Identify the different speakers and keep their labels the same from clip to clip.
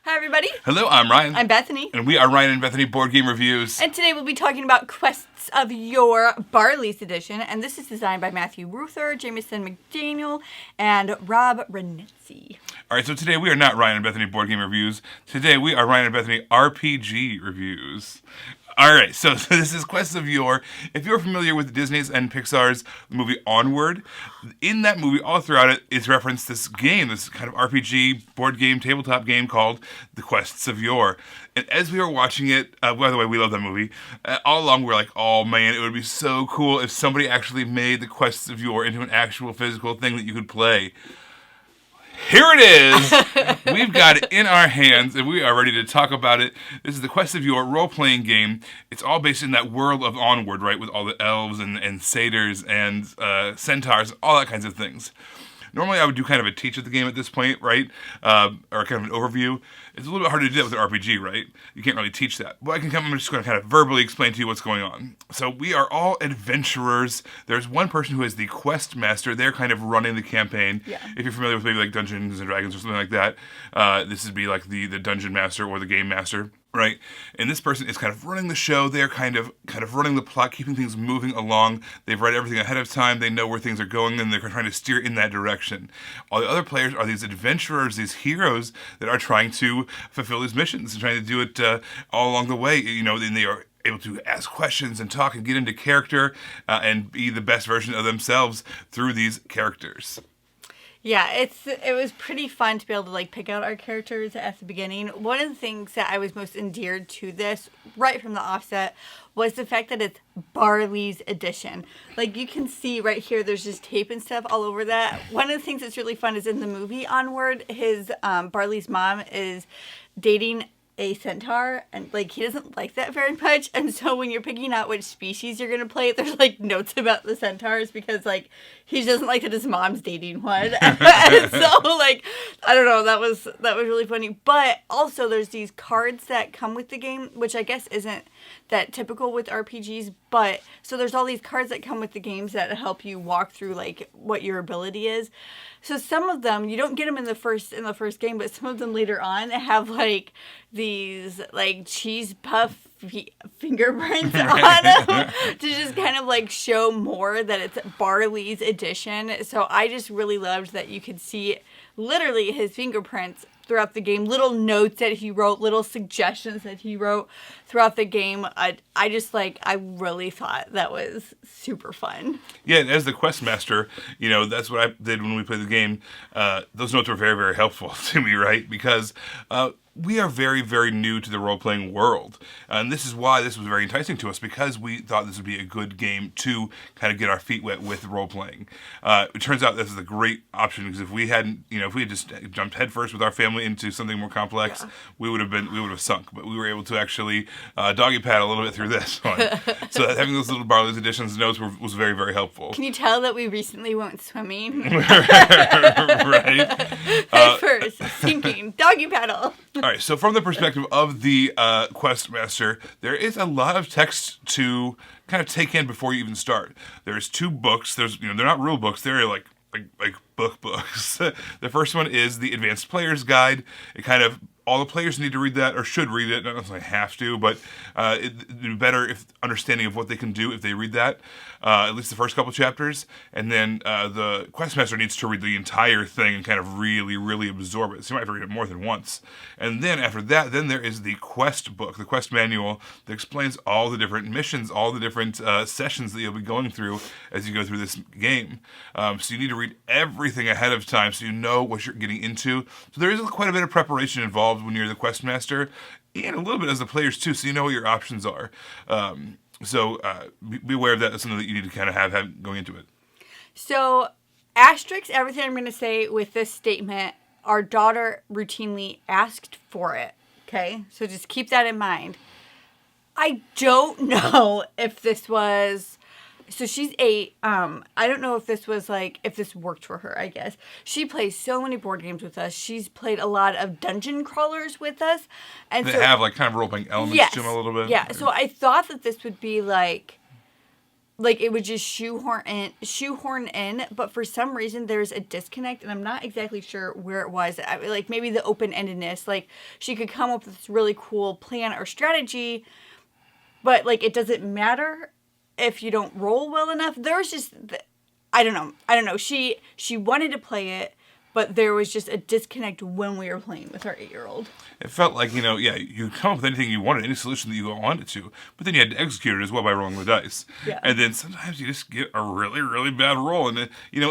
Speaker 1: Hi, everybody.
Speaker 2: Hello, I'm Ryan.
Speaker 1: I'm Bethany.
Speaker 2: And we are Ryan and Bethany Board Game Reviews.
Speaker 1: And today we'll be talking about Quests of Yore Barley's Edition. And this is designed by Matthew Ruther, Jamison McDaniel, and Rob Renetzi.
Speaker 2: All right, so today we are not Ryan and Bethany Board Game Reviews. Today we are Ryan and Bethany RPG Reviews. All right, so this is Quests of Yore. If you're familiar with Disney's and Pixar's movie Onward, in that movie, all throughout it, it's referenced this game, this kind of RPG board game, tabletop game called The Quests of Yore. And as we were watching it, by the way, we love that movie, all along we were like, oh man, it would be so cool if somebody actually made The Quests of Yore into an actual physical thing that you could play. Here it is. We've got it in our hands, and we are ready to talk about it. This is the Quests of Yore role-playing game. It's all based in that world of Onward, right, with all the elves and satyrs and centaurs, all that kinds of things. Normally, I would do kind of a teach of the game at this point, right, or kind of an overview. It's a little bit harder to do that with an RPG, right? You can't really teach that. But I'm just going to kind of verbally explain to you what's going on. So we are all adventurers. There's one person who is the quest master. They're kind of running the campaign. Yeah. If you're familiar with maybe like Dungeons and Dragons or something like that, this would be like the dungeon master or the game master. Right, and this person is kind of running the show. They're kind of running the plot, keeping things moving along. They've read everything ahead of time. They know where things are going, and they're trying to steer in that direction. All the other players are these adventurers, these heroes that are trying to fulfill these missions and trying to do it all along the way. You know, and they are able to ask questions and talk and get into character and be the best version of themselves through these characters.
Speaker 1: Yeah, it was pretty fun to be able to like pick out our characters at the beginning. One of the things that I was most endeared to this right from the offset was the fact that it's Barley's edition. Like you can see right here, there's just tape and stuff all over that. One of the things that's really fun is in the movie Onward, his Barley's mom is dating a centaur, and like he doesn't like that very much, and so when you're picking out which species you're gonna play, there's like notes about the centaurs because like he doesn't like that his mom's dating one. And so like I don't know, that was really funny. But also there's these cards that come with the game, which I guess isn't that typical with RPGs, but so there's all these cards that come with the games that help you walk through like what your ability is. So some of them you don't get them in the first game, but some of them later on have like these like cheese puff fingerprints on them to just kind of like show more that it's Barley's edition. So I just really loved that you could see literally his fingerprints throughout the game, little notes that he wrote, little suggestions that he wrote throughout the game. I really thought that was super fun.
Speaker 2: Yeah, and as the quest master, you know, that's what I did when we played the game. Those notes were very, very helpful to me, right? Because we are very, very new to the role-playing world. And this is why this was very enticing to us, because we thought this would be a good game to kind of get our feet wet with role-playing. It turns out this is a great option, because if we had just jumped headfirst with our family into something more complex, we would have sunk. But we were able to actually doggy pad a little bit through this one. So having those little Barley's Editions notes was very, very helpful.
Speaker 1: Can you tell that we recently went swimming?
Speaker 2: Right.
Speaker 1: Headfirst, sinking, doggy paddle.
Speaker 2: All right, so from the perspective of the quest master, there is a lot of text to kind of take in before you even start. There's 2 books. They're not rule books. They're like books. The first one is the Advanced Player's Guide. It kind of all the players need to read that, or should read it. Not necessarily have to, but it'd be better if understanding of what they can do if they read that, at least the first couple chapters. And then the questmaster needs to read the entire thing and kind of really, really absorb it. So you might have to read it more than once. And then after that, then there is the quest book, the quest manual that explains all the different missions, all the different sessions that you'll be going through as you go through this game. So you need to read everything ahead of time so you know what you're getting into. So there is quite a bit of preparation involved when you're the quest master, and a little bit as the players too, so you know what your options are. So be aware of that. That's something that you need to kind of have going into it.
Speaker 1: So asterisk everything I'm going to say with this statement. Our daughter routinely asked for it. Okay, so just keep that in mind. I don't know if this was So she's 8. I don't know if this was if this worked for her, I guess. She plays so many board games with us. She's played a lot of dungeon crawlers with us. And
Speaker 2: they have kind of role-playing elements to them a little bit.
Speaker 1: Yeah, so I thought that this would be like it would just shoehorn in, but for some reason there's a disconnect, and I'm not exactly sure where it was. Like maybe the open-endedness, like she could come up with this really cool plan or strategy, but like it doesn't matter if you don't roll well enough. There's just, I don't know. She wanted to play it, but there was just a disconnect when we were playing with our 8-year-old.
Speaker 2: It felt like, you could come up with anything you wanted, any solution that you wanted to, but then you had to execute it as well by rolling the dice.
Speaker 1: Yeah.
Speaker 2: And then sometimes you just get a really, really bad roll. And then,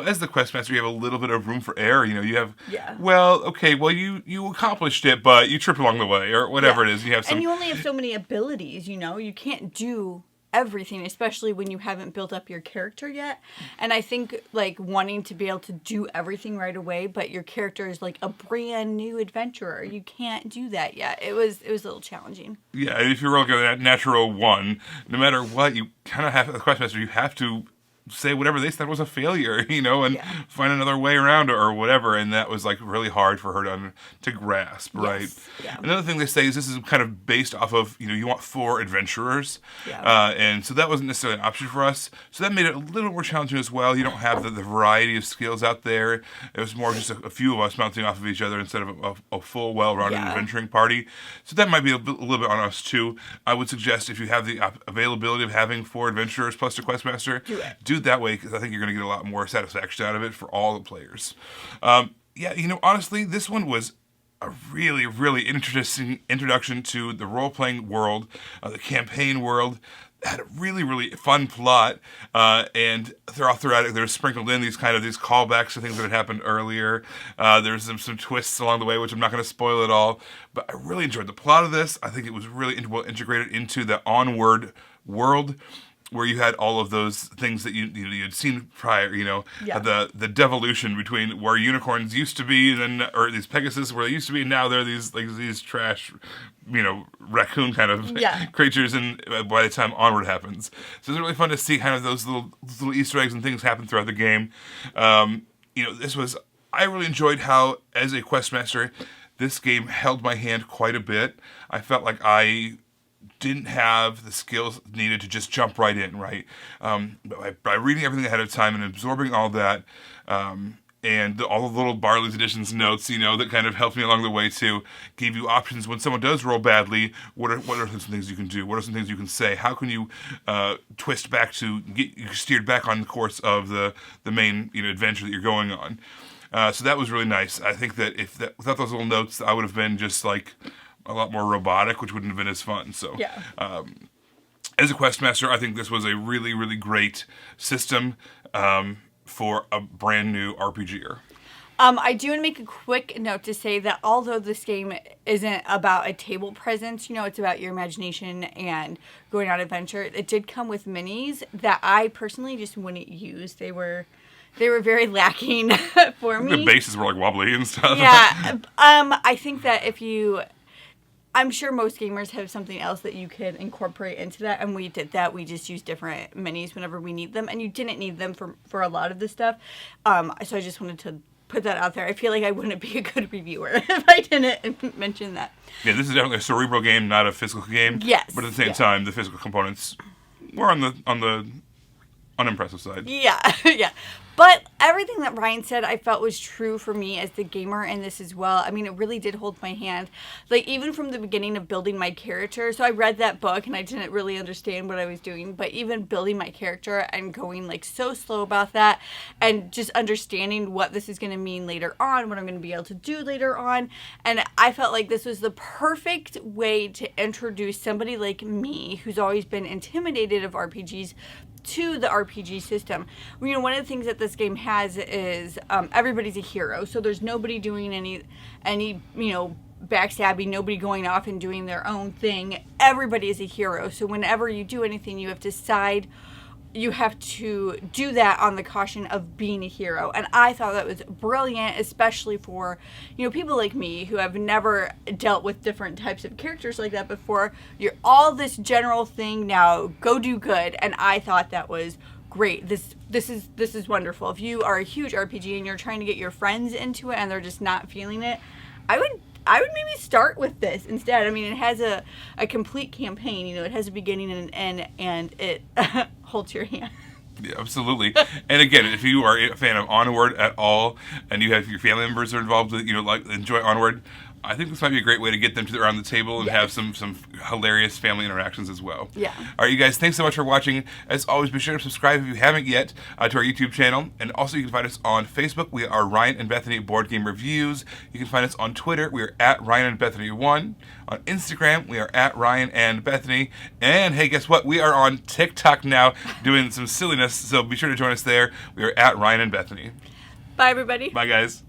Speaker 2: as the quest master, you have a little bit of room for error. You have, you accomplished it, but you tripped along the way, or whatever it is. You have some...
Speaker 1: And you only have so many abilities, you can't do everything, especially when you haven't built up your character yet. And I think like wanting to be able to do everything right away, but your character is like a brand new adventurer, you can't do that yet. It was a little challenging. Yeah,
Speaker 2: if you're rolling a natural 1, no matter what, you kind of have, as a questmaster, you have to say whatever they said was a failure, and find another way around or whatever. And that was like really hard for her to grasp, right?
Speaker 1: Yes. Yeah.
Speaker 2: Another thing they say is this is kind of based off of, you want 4 adventurers.
Speaker 1: Yeah.
Speaker 2: And so that wasn't necessarily an option for us. So that made it a little more challenging as well. You don't have the variety of skills out there. It was more just a few of us bouncing off of each other instead of a full, well-rounded adventuring party. So that might be a little bit on us too. I would suggest if you have the availability of having 4 adventurers plus a questmaster, do it that way, because I think you're going to get a lot more satisfaction out of it for all the players. Honestly, this one was a really, really interesting introduction to the role-playing world, the campaign world. It had a really, really fun plot, and throughout it, there's sprinkled in these callbacks to things that had happened earlier. There's some twists along the way, which I'm not going to spoil at all, but I really enjoyed the plot of this. I think it was really well integrated into the Onward world, where you had all of those things that you'd seen prior, the devolution between where unicorns used to be, or these Pegasus where they used to be, and now they're these trash, raccoon kind of creatures. And by the time Onward happens, so it's really fun to see kind of those little Easter eggs and things happen throughout the game. I really enjoyed how, as a questmaster, this game held my hand quite a bit. I felt like I didn't have the skills needed to just jump right in, right? But by reading everything ahead of time and absorbing all that, and all the little Barley's Editions notes, that kind of helped me along the way to give you options when someone does roll badly. What are some things you can do? What are some things you can say? How can you twist back to get you steered back on the course of the main adventure that you're going on? So that was really nice. I think that without those little notes, I would have been just like a lot more robotic, which wouldn't have been as fun. So, as a questmaster, I think this was a really, really great system for a brand new RPGer.
Speaker 1: I do want to make a quick note to say that although this game isn't about a table presence, it's about your imagination and going on adventure, it did come with minis that I personally just wouldn't use. They were very lacking for me.
Speaker 2: The bases were like wobbly and stuff.
Speaker 1: Yeah. I think that I'm sure most gamers have something else that you could incorporate into that, and we did that. We just used different minis whenever we need them, and you didn't need them for a lot of the stuff. So I just wanted to put that out there. I feel like I wouldn't be a good reviewer if I didn't mention that.
Speaker 2: Yeah, this is definitely a cerebral game, not a physical game.
Speaker 1: Yes.
Speaker 2: But at the same time, the physical components were on the unimpressive side.
Speaker 1: Yeah, yeah. But everything that Ryan said, I felt was true for me as the gamer in this as well. I mean, it really did hold my hand. Like, even from the beginning of building my character. So I read that book and I didn't really understand what I was doing. But even building my character and going, like, so slow about that. And just understanding what this is going to mean later on. What I'm going to be able to do later on. And I felt like this was the perfect way to introduce somebody like me, who's always been intimidated of RPGs, to the RPG system. One of the things that this game has is everybody's a hero. So there's nobody doing any backstabbing, nobody going off and doing their own thing. Everybody is a hero. So whenever you do anything, you have to do that on the caution of being a hero. And I thought that was brilliant, especially for, people like me who have never dealt with different types of characters like that before. You're all this general thing, now go do good. And I thought that was great. This is wonderful. If you are a huge RPG and you're trying to get your friends into it and they're just not feeling it, I would maybe start with this instead. I mean, it has a complete campaign. You know, it has a beginning and an end, and it holds your hand.
Speaker 2: Yeah, absolutely. And again, if you are a fan of Onward at all, and you have your family members that are involved, you know, like enjoy Onward, I think this might be a great way to get them to around the table and have some hilarious family interactions as well.
Speaker 1: Yeah.
Speaker 2: All right, you guys, thanks so much for watching. As always, be sure to subscribe if you haven't yet to our YouTube channel. And also, you can find us on Facebook. We are Ryan and Bethany Board Game Reviews. You can find us on Twitter. We are at Ryan and Bethany 1. On Instagram, we are at Ryan and Bethany. And hey, guess what? We are on TikTok now doing some silliness. So be sure to join us there. We are at Ryan and Bethany.
Speaker 1: Bye, everybody.
Speaker 2: Bye, guys.